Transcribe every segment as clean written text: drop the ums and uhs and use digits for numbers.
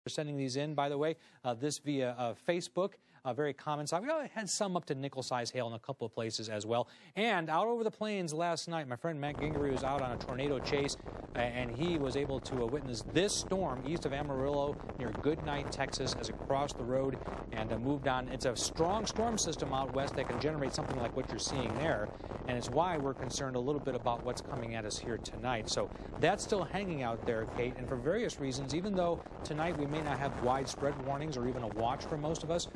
For sending these in, by the way, this via Facebook. Very common size. We had some up to nickel-size hail in a couple of places as well. And out over the plains last night, my friend Matt Gingery was out on a tornado chase, and he was able to witness this storm east of Amarillo near Goodnight, Texas, as it crossed the road and moved on. It's a strong storm system out west that can generate something like what you're seeing there, and it's why we're concerned a little bit about what's coming at us here tonight. So that's still hanging out there, Kate, and for various reasons, even though tonight we may not have widespread warnings or even a watch for most of us,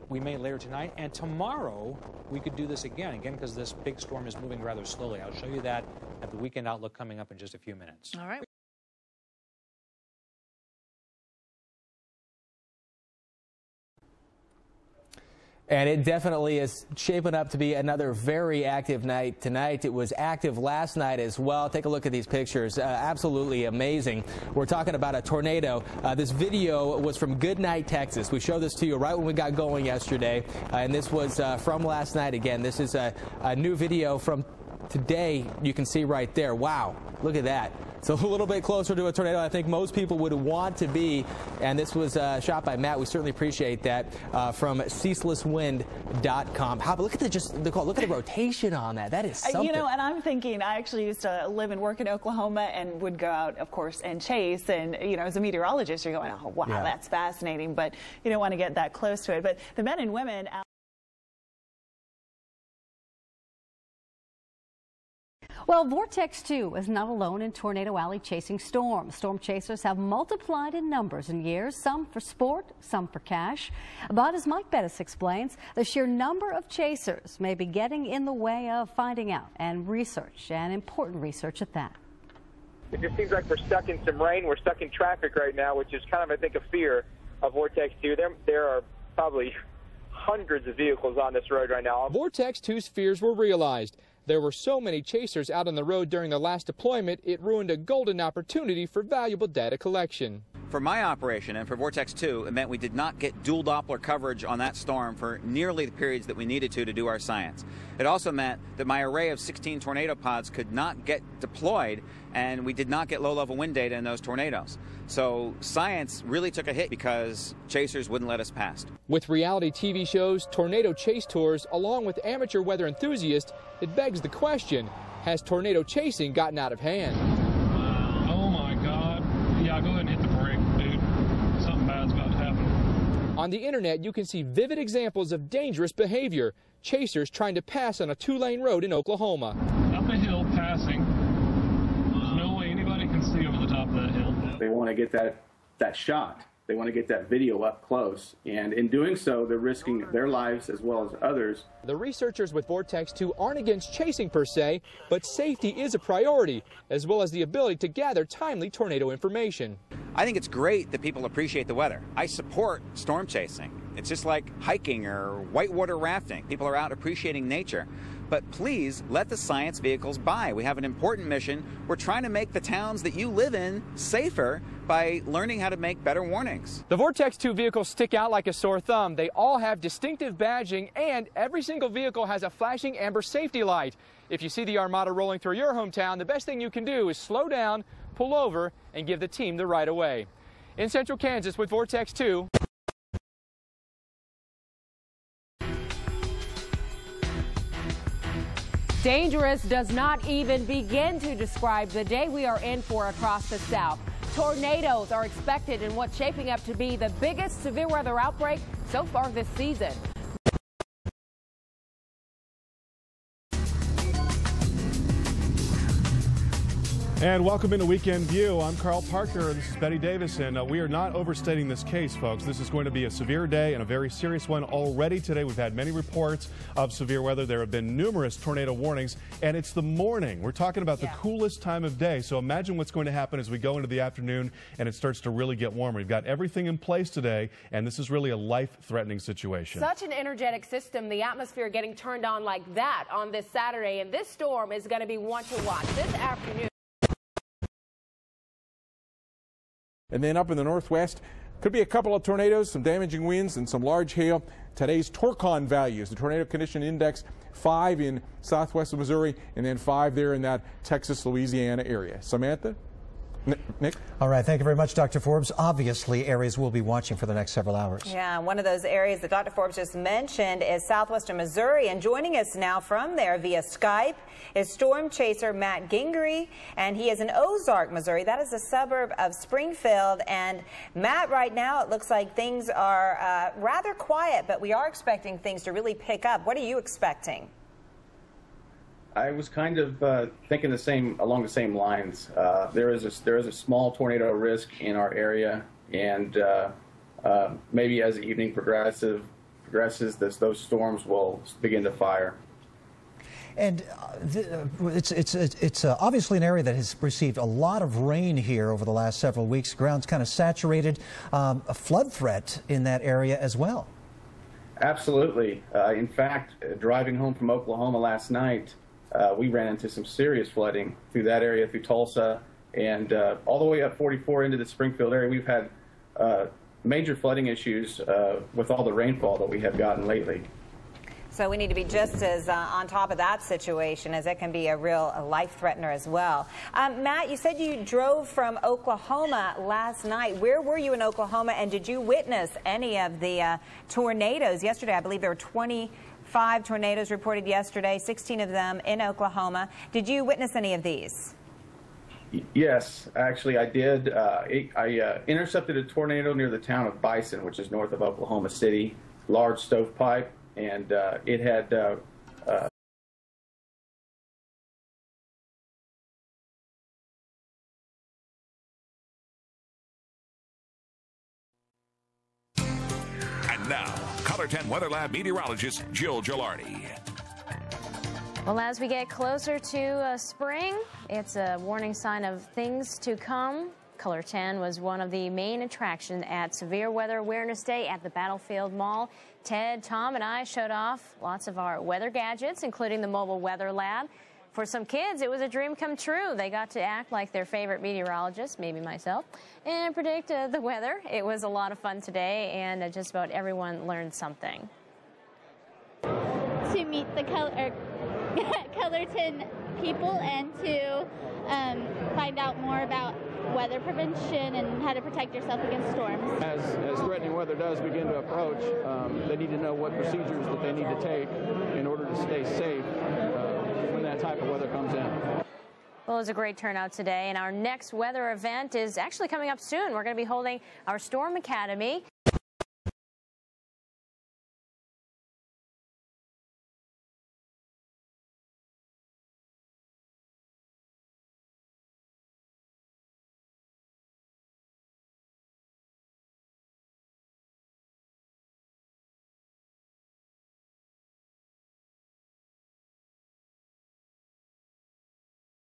we may later tonight, and tomorrow we could do this again because this big storm is moving rather slowly. I'll show you that at the Weekend Outlook coming up in just a few minutes. All right. And it definitely is shaping up to be another very active night tonight. It was active last night as well. Take a look at these pictures. Absolutely amazing. We're talking about a tornado. This video was from Goodnight, Texas. We showed this to you right when we got going yesterday. And this was from last night again. This is a new video from today. You can see right there. Wow. Look at that. It's a little bit closer to a tornado I think most people would want to be, and this was shot by Matt. We certainly appreciate that from ceaselesswind.com. Look at look at the rotation on that. That is something. You know, and I'm thinking, I actually used to live and work in Oklahoma and would go out, of course, and chase. And, you know, as a meteorologist, you're going, oh, wow, yeah, that's fascinating. But you don't want to get that close to it. But the men and women out. Well, Vortex 2 is not alone in Tornado Alley chasing storms. Storm chasers have multiplied in numbers in years, some for sport, some for cash. But as Mike Bettis explains, the sheer number of chasers may be getting in the way of finding out and research, and important research at that. It just seems like we're stuck in some rain. We're stuck in traffic right now, which is kind of, I think, a fear of Vortex 2. There are probably hundreds of vehicles on this road right now. Vortex 2's fears were realized. There were so many chasers out on the road during the last deployment, it ruined a golden opportunity for valuable data collection. For my operation and for Vortex 2, it meant we did not get dual Doppler coverage on that storm for nearly the periods that we needed to do our science. It also meant that my array of 16 tornado pods could not get deployed, and we did not get low-level wind data in those tornadoes. So science really took a hit because chasers wouldn't let us past. With reality TV shows, tornado chase tours, along with amateur weather enthusiasts, it begs the question, has tornado chasing gotten out of hand? Oh my God. Yeah, go ahead and hit the brake, dude. Something bad's about to happen. On the internet, you can see vivid examples of dangerous behavior. Chasers trying to pass on a two-lane road in Oklahoma. Up a hill passing. There's no way anybody can see over the top of that hill. They want to get that shot. They want to get that video up close, and in doing so, they're risking their lives as well as others. The researchers with Vortex 2 aren't against chasing per se, but safety is a priority, as well as the ability to gather timely tornado information. I think it's great that people appreciate the weather. I support storm chasing. It's just like hiking or whitewater rafting. People are out appreciating nature. But please let the science vehicles by. We have an important mission. We're trying to make the towns that you live in safer by learning how to make better warnings. The Vortex 2 vehicles stick out like a sore thumb. They all have distinctive badging, and every single vehicle has a flashing amber safety light. If you see the Armada rolling through your hometown, the best thing you can do is slow down, pull over, and give the team the right of way. In Central Kansas with Vortex 2. Dangerous does not even begin to describe the day we are in for across the South. Tornadoes are expected in what's shaping up to be the biggest severe weather outbreak so far this season. And welcome into Weekend View. I'm Carl Parker. This is Betty Davis, and we are not overstating this case, folks. This is going to be a severe day and a very serious one already today. We've had many reports of severe weather. There have been numerous tornado warnings, and it's the morning. We're talking about the coolest time of day. So imagine what's going to happen as we go into the afternoon and it starts to really get warmer. We've got everything in place today, and this is really a life-threatening situation. Such an energetic system, the atmosphere getting turned on like that on this Saturday, and this storm is going to be one to watch this afternoon. And then up in the northwest, could be a couple of tornadoes, some damaging winds, and some large hail. Today's Torcon values, the Tornado Condition Index, 5 in southwest of Missouri, and then 5 there in that Texas-Louisiana area. Samantha? Nick? All right, thank you very much, Dr. Forbes. Obviously, areas we'll be watching for the next several hours. Yeah, one of those areas that Dr. Forbes just mentioned is southwestern Missouri, and joining us now from there via Skype is storm chaser Matt Gingery, and he is in Ozark, Missouri. That is a suburb of Springfield. And Matt, right now it looks like things are rather quiet, but we are expecting things to really pick up. What are you expecting? I was kind of thinking along the same lines. There is a small tornado risk in our area, and maybe as the evening progresses, those storms will begin to fire. And it's obviously an area that has received a lot of rain here over the last several weeks. The ground's kind of saturated. A flood threat in that area as well. Absolutely. In fact, driving home from Oklahoma last night, we ran into some serious flooding through that area, through Tulsa, and all the way up 44 into the Springfield area. We've had major flooding issues with all the rainfall that we have gotten lately. So we need to be just as on top of that situation, as it can be a real life threatener as well. Matt, you said you drove from Oklahoma last night. Where were you in Oklahoma, and did you witness any of the tornadoes yesterday? I believe there were 25 tornadoes reported yesterday, 16 of them in Oklahoma. Did you witness any of these? Yes, actually I did. I intercepted a tornado near the town of Bison, which is north of Oklahoma City, large stovepipe, and it had And now, Color 10 Weather Lab meteorologist Jill Gilardi. Well, as we get closer to spring, it's a warning sign of things to come. Color 10 was one of the main attractions at Severe Weather Awareness Day at the Battlefield Mall. Ted, Tom, and I showed off lots of our weather gadgets, including the mobile weather lab. For some kids, it was a dream come true. They got to act like their favorite meteorologist, maybe myself, and predict the weather. It was a lot of fun today, and just about everyone learned something. To meet the Color 10 people and to find out more about weather prevention and how to protect yourself against storms. As threatening weather does begin to approach, they need to know what procedures that they need to take in order to stay safe when that type of weather comes in. Well, it was a great turnout today, and our next weather event is actually coming up soon. We're going to be holding our Storm Academy.